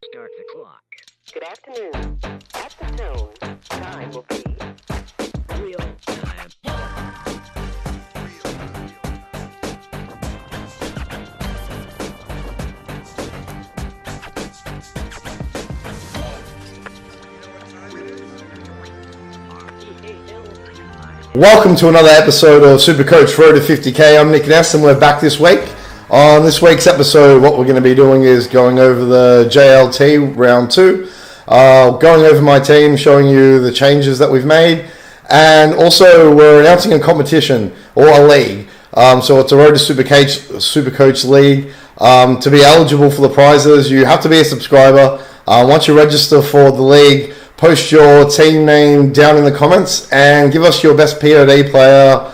Start the clock. Good afternoon. At the tone, time will be Real time. Welcome to another episode of Supercoach Road to 50K. I'm Nick Ness and we're back this week. On this week's episode, what we're going to be doing is going over the JLT round 2, going over my team, showing you the changes that we've made, and also we're announcing a competition or a league. So it's a Road to Supercoach league. To be eligible for the prizes, you have to be a subscriber. Once you register for the league, post your team name down in the comments and give us your best POD player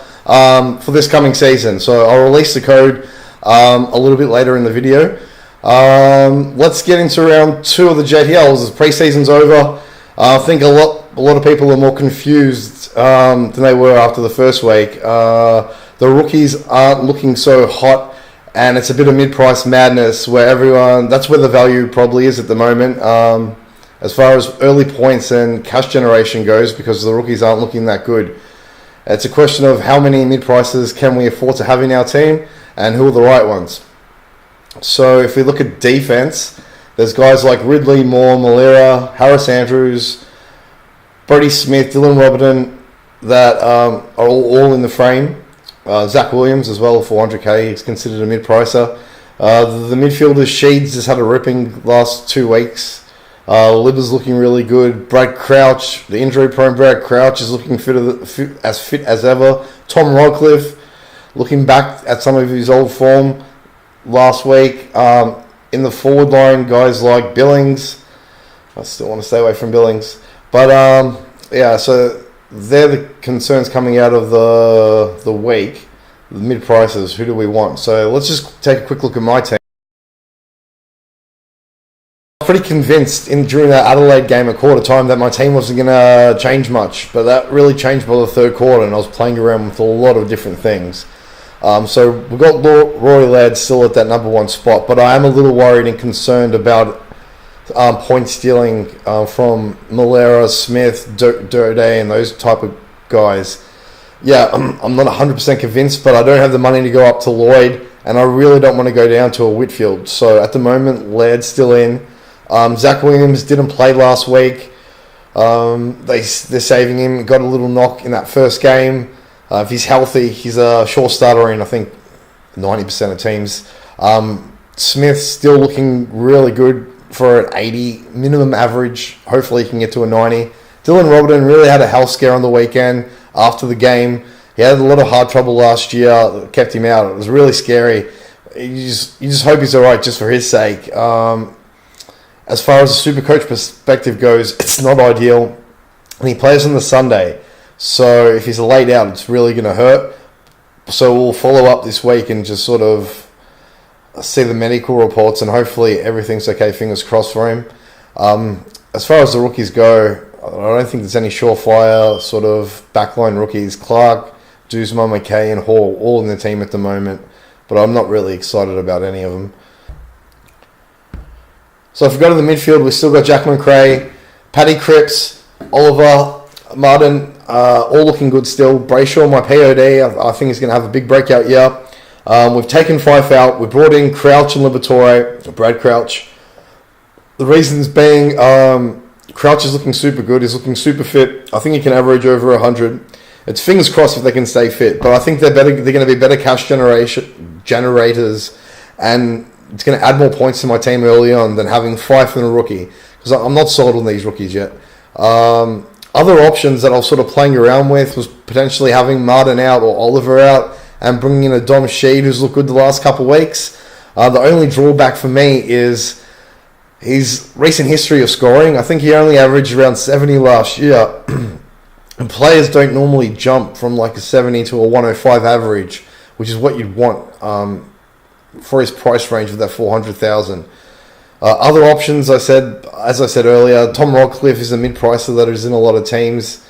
for this coming season. So I'll release the code a little bit later in the video. Let's get into round 2 of the JTLs. The preseason's over. I think a lot of people are more confused than they were after the first week. The rookies aren't looking so hot, and it's a bit of mid-price madness where that's where the value probably is at the moment. As far as early points and cash generation goes, because the rookies aren't looking that good. It's a question of how many mid-prices can we afford to have in our team and who are the right ones. So if we look at defense, there's guys like Ridley, Moore, Malera, Harris Andrews, Brody Smith, Dylan Robertson that are all in the frame. Zach Williams as well, 400k, he's considered a mid-pricer. The midfielders, Sheeds has had a ripping last 2 weeks. Libba's looking really good. Brad Crouch, the injury-prone Brad Crouch is looking fit as ever. Tom Rodcliffe, looking back at some of his old form last week. In the forward line, guys like Billings. I still want to stay away from Billings. But, so they're the concerns coming out of the week. The mid-prices, who do we want? So let's just take a quick look at my team. Pretty convinced during that Adelaide game at quarter time that my team wasn't going to change much, but that really changed by the third quarter, and I was playing around with a lot of different things. So we've got Rory Laird still at that number 1 spot, but I am a little worried and concerned about point stealing from Malera, Smith, Dode, and those type of guys. Yeah, I'm not 100% convinced, but I don't have the money to go up to Lloyd, and I really don't want to go down to a Whitfield. So at the moment, Laird's still in. Zach Williams didn't play last week. They're saving him. Got a little knock in that first game. If he's healthy, he's a sure starter in, I think, 90% of teams. Smith's still looking really good for an 80 minimum average. Hopefully he can get to a 90. Dylan Robertson really had a health scare on the weekend after the game. He had a lot of heart trouble last year that kept him out. It was really scary. You just hope he's all right just for his sake. As far as the Supercoach perspective goes, it's not ideal. And he plays on the Sunday. So if he's laid out, it's really going to hurt. So we'll follow up this week and just sort of see the medical reports, and hopefully everything's okay, fingers crossed for him. As far as the rookies go, I don't think there's any surefire sort of backline rookies. Clark, Duzma, McKay, and Hall all in the team at the moment. But I'm not really excited about any of them. So if we go to the midfield, we've still got Jack McRae, Paddy Cripps, Oliver, Martin, all looking good still. Brayshaw, my POD, I think he's going to have a big breakout year. We've taken Fife out. We brought in Crouch and Liberatore, Brad Crouch. The reasons being, Crouch is looking super good. He's looking super fit. I think he can average over 100. It's fingers crossed if they can stay fit. But I think they're going to be better cash generators, and it's going to add more points to my team early on than having Fife and a rookie, because I'm not sold on these rookies yet. Other options that I was sort of playing around with was potentially having Martin out or Oliver out and bringing in a Dom Sheed who's looked good the last couple of weeks. The only drawback for me is his recent history of scoring. I think he only averaged around 70 last year. And players don't normally jump from like a 70 to a 105 average, which is what you'd want for his price range of that 400,000. Other options, as I said earlier, Tom Rodcliffe is a mid-pricer that is in a lot of teams.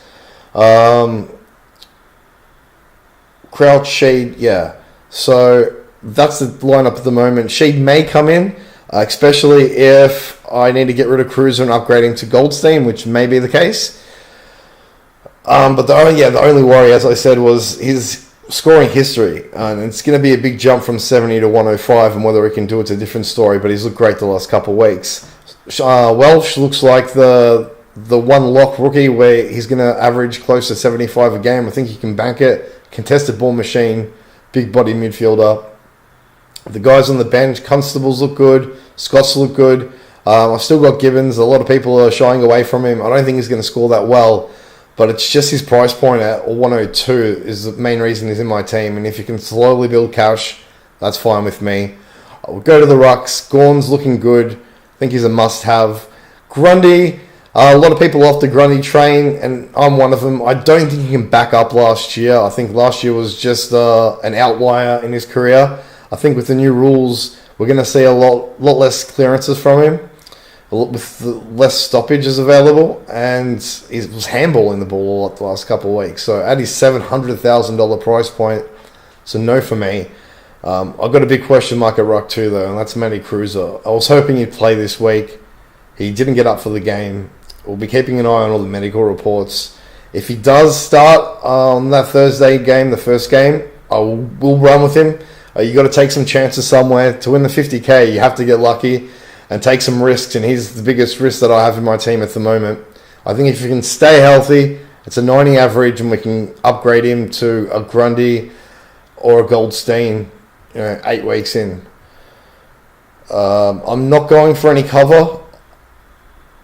Crouch, Sheed, yeah. So that's the lineup at the moment. Sheed may come in, especially if I need to get rid of Cruiser and upgrade him to Goldstein, which may be the case. But the only worry, as I said, was his scoring history. And it's going to be a big jump from 70 to 105, and whether he can do it's a different story, but he's looked great the last couple of weeks. Welsh looks like the one lock rookie where he's going to average close to 75 a game. I think he can bank it. Contested ball machine, big body midfielder. The guys on the bench, Constables look good, Scots look good. I've still got Gibbons. A lot of people are shying away from him. I don't think he's going to score that well, but it's just his price point at 102 is the main reason he's in my team. And if you can slowly build cash, that's fine with me. I will go to the rucks. Gorn's looking good. I think he's a must-have. Grundy, a lot of people off the Grundy train, and I'm one of them. I don't think he can back up last year. I think last year was just an outlier in his career. I think with the new rules, we're going to see a lot less clearances from him, with less stoppages available, and he was handballing the ball a lot the last couple of weeks. So at his $700,000 price point, it's a no for me. I've got a big question mark at ruck too, though, and that's Matty Cruiser. I was hoping he'd play this week. He didn't get up for the game. We'll be keeping an eye on all the medical reports. If he does start on that Thursday game, the first game, we'll run with him. You got to take some chances somewhere. To win the 50K, you have to get lucky and take some risks, and he's the biggest risk that I have in my team at the moment. I think if you can stay healthy, it's a 90 average, and we can upgrade him to a Grundy or a Goldstein 8 weeks in. I'm not going for any cover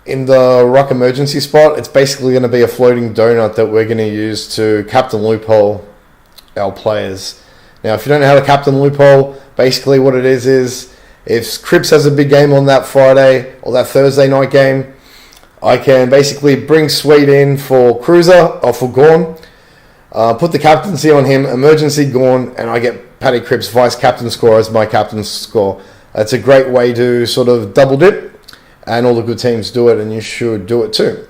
in the ruck emergency spot. It's basically going to be a floating donut that we're going to use to captain loophole our players. Now, if you don't know how to captain loophole, basically what it is if Cripps has a big game on that Friday or that Thursday night game, I can basically bring Sweet in for Cruiser or for Gorn, put the captaincy on him, emergency Gorn, and I get Paddy Cripps vice captain score as my captain's score. It's a great way to sort of double dip, and all the good teams do it, and you should do it too.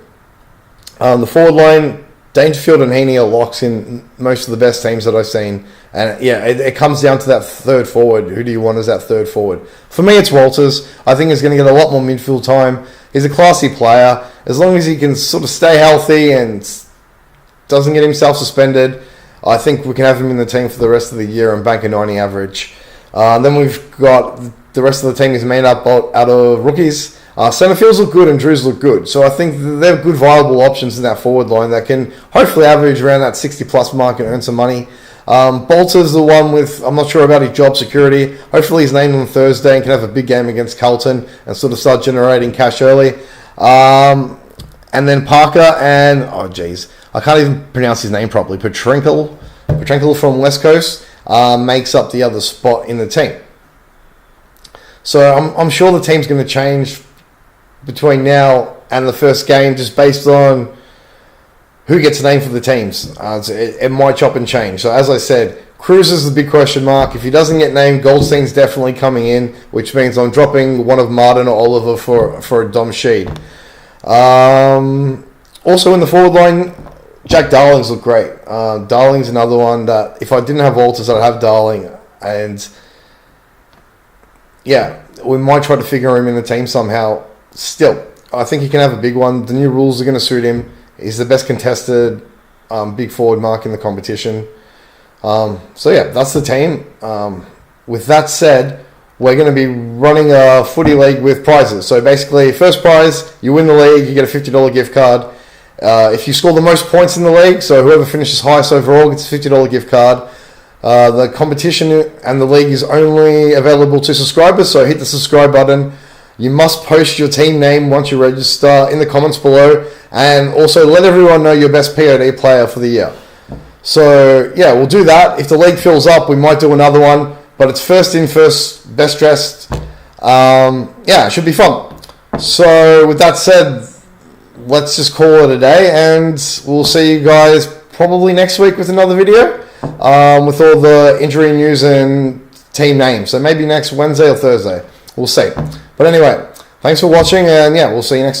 The forward line, Dangerfield and Heaney are locks in most of the best teams that I've seen. And yeah, it comes down to that third forward. Who do you want as that third forward? For me, it's Walters. I think he's going to get a lot more midfield time. He's a classy player. As long as he can sort of stay healthy and doesn't get himself suspended, I think we can have him in the team for the rest of the year and bank a 90 average. Then we've got the rest of the team is made up out of rookies. Centerfields look good and Drews look good. So I think they're good viable options in that forward line that can hopefully average around that 60-plus mark and earn some money. Bolter's the one with, I'm not sure about his job security. Hopefully he's named on Thursday and can have a big game against Carlton and sort of start generating cash early. And then Parker and, I can't even pronounce his name properly. Petrenkel from West Coast makes up the other spot in the team. So I'm sure the team's going to change between now and the first game just based on who gets named for the teams. It might chop and change. So as I said, Cruz is the big question mark. If he doesn't get named, Goldstein's definitely coming in, which means I'm dropping one of Martin or Oliver for a Dom Sheed. Also in the forward line, Jack Darling's look great. Darling's another one that if I didn't have Walters, I'd have Darling. And yeah, we might try to figure him in the team somehow. Still, I think he can have a big one. The new rules are going to suit him. He's the best contested big forward mark in the competition. So yeah, that's the team. With that said, we're going to be running a footy league with prizes. So basically, first prize, you win the league, you get a $50 gift card. If you score the most points in the league, so whoever finishes highest overall gets a $50 gift card. The competition and the league is only available to subscribers, so hit the subscribe button. You must post your team name once you register in the comments below, and also let everyone know your best POD player for the year. So yeah, we'll do that. If the league fills up, we might do another one, but it's first in, first, best dressed. Yeah, it should be fun. So with that said, let's just call it a day, and we'll see you guys probably next week with another video with all the injury news and team names. So maybe next Wednesday or Thursday. We'll see. But anyway, thanks for watching, and yeah, we'll see you next time.